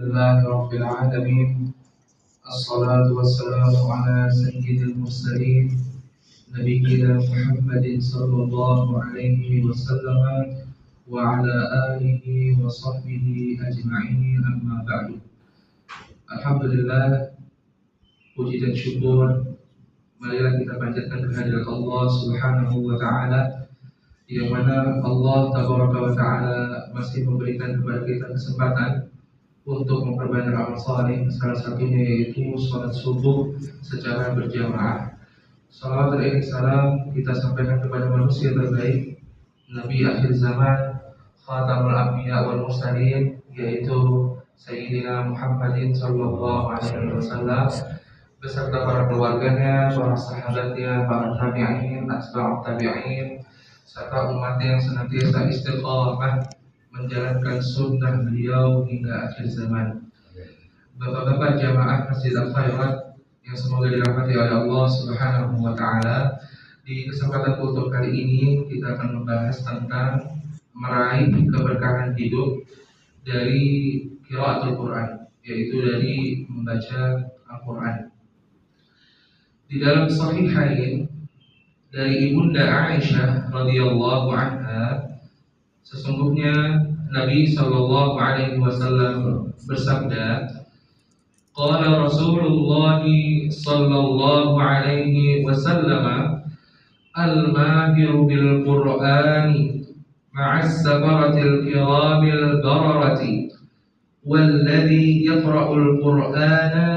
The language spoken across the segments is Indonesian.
لله رب العالمين. الصلاة والسلام على سيد المرسلين نبينا محمد صلى الله عليه وسلم وعلى آله وصحبه أجمعين. أما بعد. Alhamdulillah, puji dan syukur marilah kita panjatkan kehadirat Allah Subhanahu wa taala, yang mana Allah Tabaraka wa taala masih memberikan kepada kita kesempatan untuk memperbanyak amal saleh, salah satunya yaitu sholat subuh secara berjamaah. Salawat dan salam kita sampaikan kepada manusia terbaik, Nabi akhir zaman, Khatamul Anbiya wal Mursalin, yaitu Sayyidina Muhammadin sallallahu alaihi wasallam, beserta para keluarganya, para sahabatnya, para tabi'in, atba'ut tabi'in, serta umatnya yang senantiasa istiqamah menjalankan sunnah beliau hingga akhir zaman. Bapak-bapak jamaah Masjid Al-Khairat yang semoga dirahmati oleh Allah Subhanahu wa taala, di kesempatan kultur kali ini kita akan membahas tentang meraih keberkahan hidup dari qiraatul Quran, yaitu dari membaca Al-Quran. Di dalam Sahihain dari Ibunda Aisyah radhiyallahu anha, sesungguhnya Nabi sallallahu alaihi wasallam bersabda, qala Rasulullah sallallahu alaihi wasallam, al-mahiru bil Qur'ani ma'as sabaratil kiramil bararati walladhi yaqra'ul Qur'ana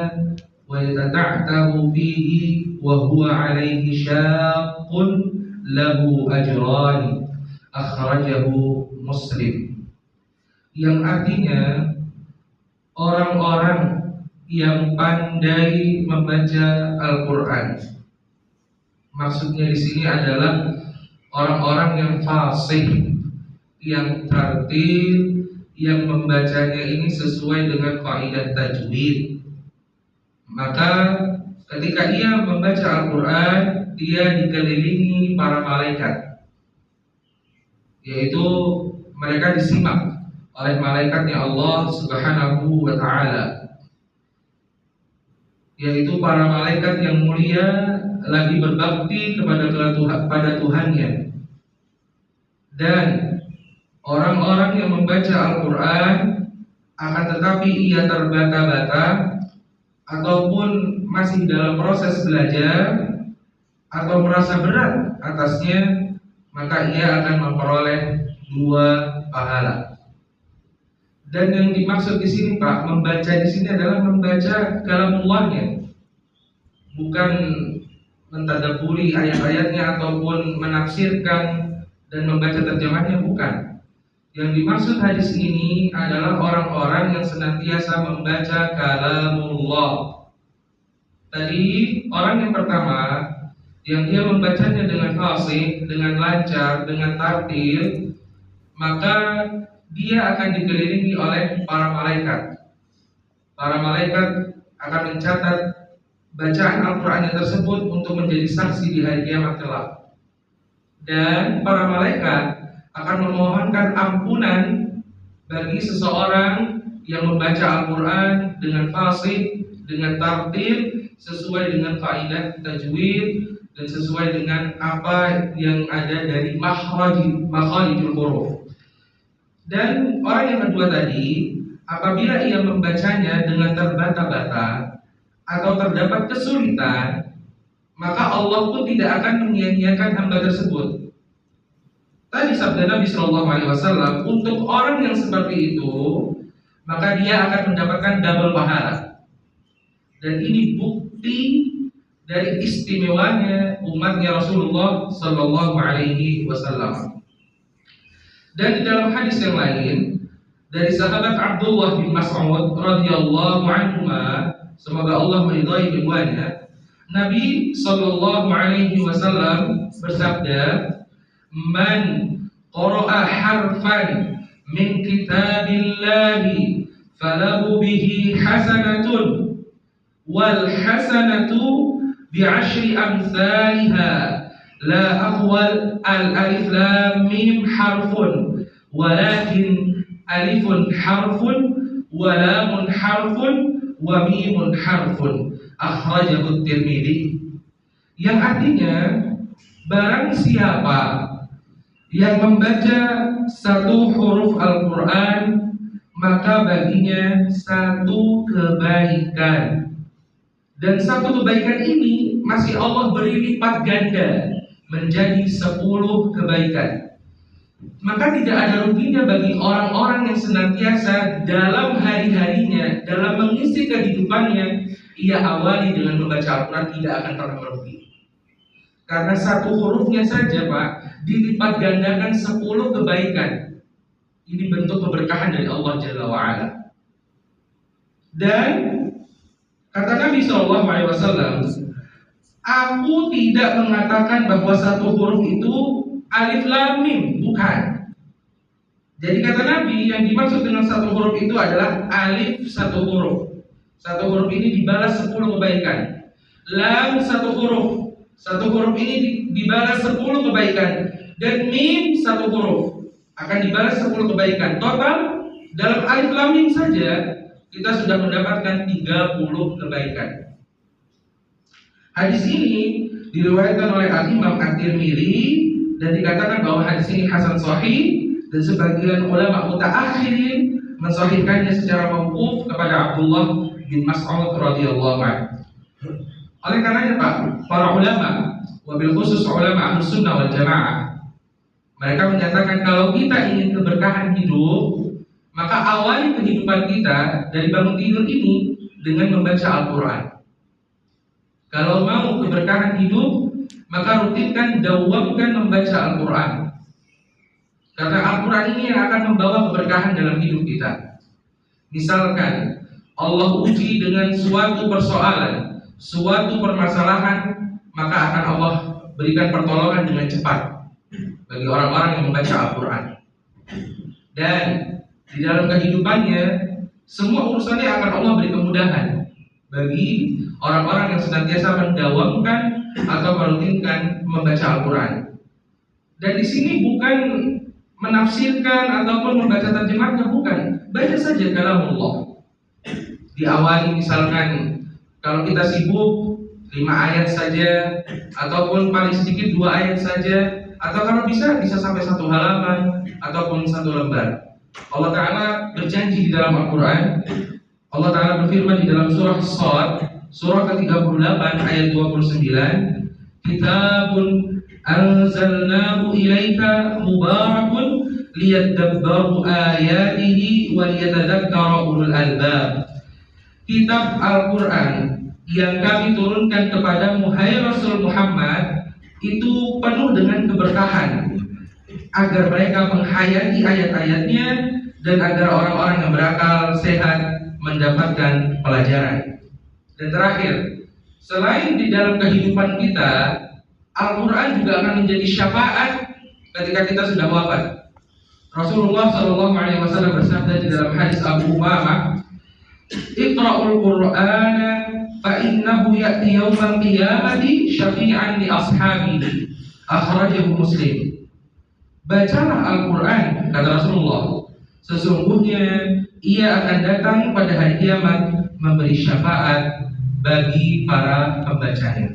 wa yatata'tahu fihi wa huwa alaihi syaqqun lahu ajrani, akhrajahu Muslim. Yang artinya, orang-orang yang pandai membaca Al-Quran. Maksudnya di sini adalah orang-orang yang fasih, yang tertil, yang membacanya ini sesuai dengan kaidah tajwid. Maka ketika ia membaca Al-Quran, dia dikelilingi para malaikat, yaitu mereka disimak oleh malaikatnya Allah Subhanahu wa taala, yaitu para malaikat yang mulia lagi berbakti kepada Tuhannya. Dan orang-orang yang membaca Al-Quran, akan tetapi ia terbata-bata ataupun masih dalam proses belajar atau merasa berat atasnya, maka ia akan memperoleh 2 pahala. Dan yang dimaksud di sini, Pak, membaca di sini adalah membaca kalamullahnya, bukan mentadabburi ayat-ayatnya ataupun menafsirkan dan membaca terjemahnya, bukan. Yang dimaksud hadis ini adalah orang-orang yang senantiasa membaca kalamullah. Tadi orang yang pertama, yang dia membacanya dengan fasih, dengan lancar, dengan tartil, maka dia akan dikelilingi oleh para malaikat. Para malaikat akan mencatat bacaan Al-Quran tersebut untuk menjadi saksi di hari kiamat kelak. Dan para malaikat akan memohonkan ampunan bagi seseorang yang membaca Al-Quran dengan fasih, dengan tartil, sesuai dengan kaidah tajwid dan sesuai dengan apa yang ada dari makharijul huruf. Dan orang yang kedua tadi, apabila ia membacanya dengan terbata-bata atau terdapat kesulitan, maka Allah pun tidak akan menyia-nyiakan hamba tersebut. Tadi sabda Nabi sallallahu alaihi wasallam, untuk orang yang seperti itu, maka dia akan mendapatkan double pahala. Dan ini bukti dari istimewanya umatnya Rasulullah sallallahu alaihi wasallam. Dan di dalam hadis yang lain dari sahabat Abdullah bin Mas'ud radhiyallahu anhu, semoga Allah meridai keduanya, Nabi sallallahu alaihi wasallam bersabda, "Man qara'a harfan min kitabillahi falahu bihi hasanatun wal hasanatu bi'ashri amsalha la aqwal al-alif lam mim harfun walakin alifun harfun wa lamun harfun wa mimun harfun akhrajahu Tirmidzi, yang artinya barang siapa yang membaca satu huruf Al-Quran maka baginya satu kebaikan, dan satu kebaikan ini masih Allah beri lipat ganda menjadi 10 kebaikan. Maka tidak ada ruginya bagi orang-orang yang senantiasa dalam hari-harinya, dalam mengisi kehidupannya, ia awali dengan membaca Al-Quran, tidak akan pernah merugi. Karena satu hurufnya saja, Pak, dilipat gandakan 10 kebaikan. Ini bentuk keberkahan dari Allah Jalla wa'ala. Dan kata Nabi SAW, aku tidak mengatakan bahwa satu huruf itu alif lam mim, bukan. Jadi kata Nabi, yang dimaksud dengan satu huruf itu adalah alif satu huruf. Satu huruf ini dibalas 10 kebaikan. Lam satu huruf ini dibalas 10 kebaikan. Dan mim satu huruf akan dibalas 10 kebaikan. Total dalam alif lam mim saja kita sudah mendapatkan 30 kebaikan. Hadis ini diriwayatkan oleh Al-Imam At-Tirmidzi dan dikatakan bahwa hadis ini hasan sahih, dan sebagian ulama mutaakhirin mensahihkannya secara mauquf kepada Abdullah bin Mas'ud radhiyallahu anhu. Oleh karenanya Pak, para ulama, wabil khusus ulama Ahlus Sunnah wal Jamaah, mereka menyatakan kalau kita ingin keberkahan hidup, maka awali kehidupan kita dari bangun tidur ini dengan membaca Al-Quran. Kalau mau keberkahan hidup, maka rutinkan, dawamkan membaca Al-Quran. Karena Al-Quran ini yang akan membawa keberkahan dalam hidup kita. Misalkan Allah uji dengan suatu persoalan, suatu permasalahan, maka akan Allah berikan pertolongan dengan cepat bagi orang-orang yang membaca Al-Quran. Dan di dalam kehidupannya, semua urusannya akan Allah beri kemudahan bagi orang-orang yang senantiasa mendawamkan atau merutinkan membaca Al-Quran. Dan di sini bukan menafsirkan ataupun membaca terjemahnya, bukan. Baca saja kalamullah. Diawali misalkan kalau kita sibuk 5 ayat saja, ataupun paling sedikit 2 ayat saja, atau kalau bisa sampai 1 halaman ataupun 1 lembar. Allah Ta'ala berjanji di dalam Al-Quran. Allah Ta'ala berfirman di dalam surah Shad, surah ke-38 ayat 29, Kitabun anzalnahu ilaika mubarakun liyadabbaru ayatihi wa liyatadzakkara ulul albab. Kitab Al-Quran yang kami turunkan kepadamu, hai Rasul Muhammad, itu penuh dengan keberkahan agar mereka menghayati ayat-ayatnya dan agar orang-orang yang berakal sehat mendapatkan pelajaran. Dan terakhir, selain di dalam kehidupan kita, Al-Quran juga akan menjadi syafaat ketika kita sudah wafat. Rasulullah SAW bersabda di dalam hadis Abu Umamah, Iqra'ul Qur'ana fa innahu ya'ti yawmal qiyamati syafi'an li ashabihi, akhrajahu Muslim. Bacalah Al-Quran, kata Rasulullah, sesungguhnya ia akan datang pada hari kiamat memberi syafaat bagi para pembacanya.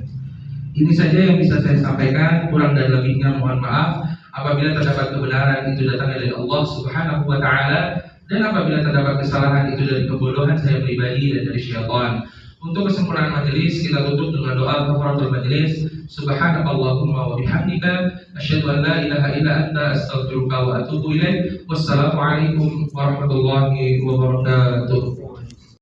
Ini saja yang bisa saya sampaikan, kurang dan lebihnya mohon maaf. Apabila terdapat kebenaran itu datangnya dari Allah Subhanahu wa Ta'ala, dan apabila terdapat kesalahan itu dari kebodohan saya pribadi dan dari syaitan. Untuk kesempurnaan majelis kita tutup dengan doa kafaratul majelis. Subhanakallahumma wa bihamdika asyhadu an la ilaha illa anta astaghfiruka wa atubu ilaik. Wassalamualaikum warahmatullahi wabarakatuh.